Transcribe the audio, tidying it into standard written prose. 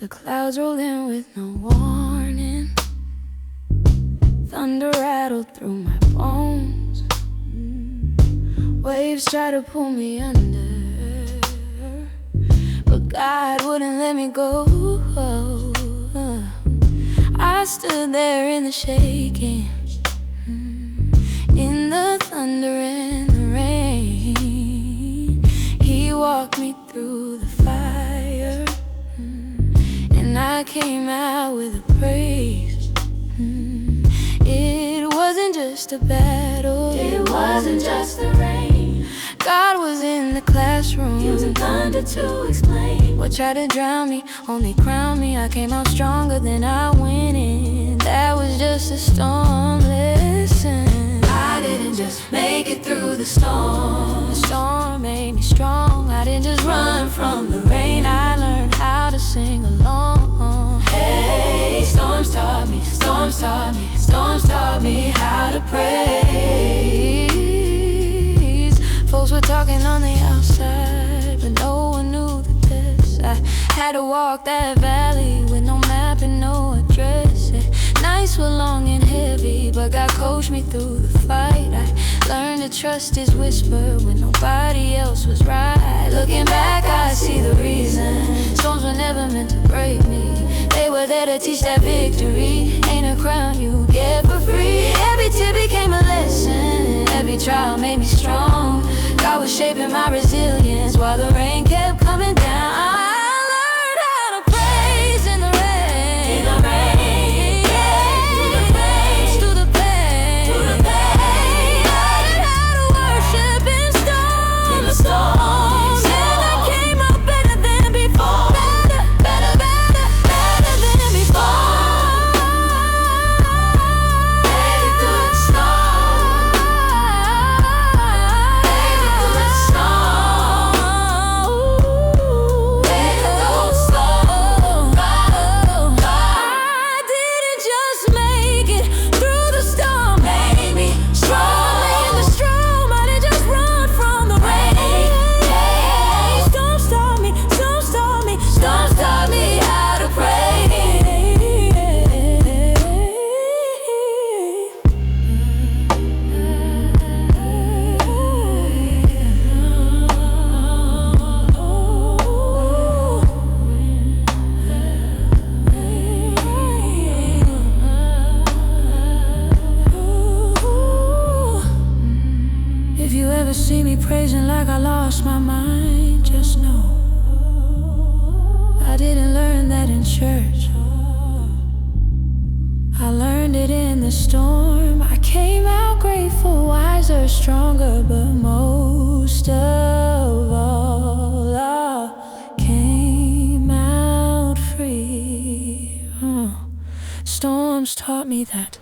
The clouds rolled in with no warning. Thunder rattled through my bones. Waves tried to pull me under, but God wouldn't let me go. I stood there in the shaking, in the thunder and the rain. He walked me through the fire, and I came out with a praise. It wasn't just a battle, It wasn't just the rain. God was in the classroom, Using thunder to explain. what tried to drown me only crowned me. I came out stronger than I went in. That was just a storm. Listen, I didn't just make it through the storm. the storm made me strong. I didn't just run from the rain, I learned how to sing along. Hey, storms taught me, storms taught me, storms taught me how to praise. Folks were talking on the outside, but no one knew the best. I had to walk that valley with no map and no address. Nights were long and heavy, but God coached me through the fight. I learned to trust His whisper when nobody else was right. Looking back, I see the reason. Storms were never meant to break me. They were there to teach that victory ain't a crown you get for free. Every tear became a lesson, every trial made me strong. God was shaping my resilience while the rain kept coming down. I learned how to praise in the rain. In the rain, through the pain, Through the pain, through the pain. I learned how to worship in In storms. the storms, And I came out better than before. Better, better, better, better than before. made it through the storm. Made it through the storm. Made it through the storm. I didn't just make it through the storm, Made me strong. in the storm. I didn't just run from the rain. Storms taught me, storms taught me, Storms taught me how to pray. If you ever see me praising like I lost my mind, just know I didn't learn that in church. I learned it in the storm. I came out grateful, wiser, stronger, but most of all, I came out free. Storms taught me that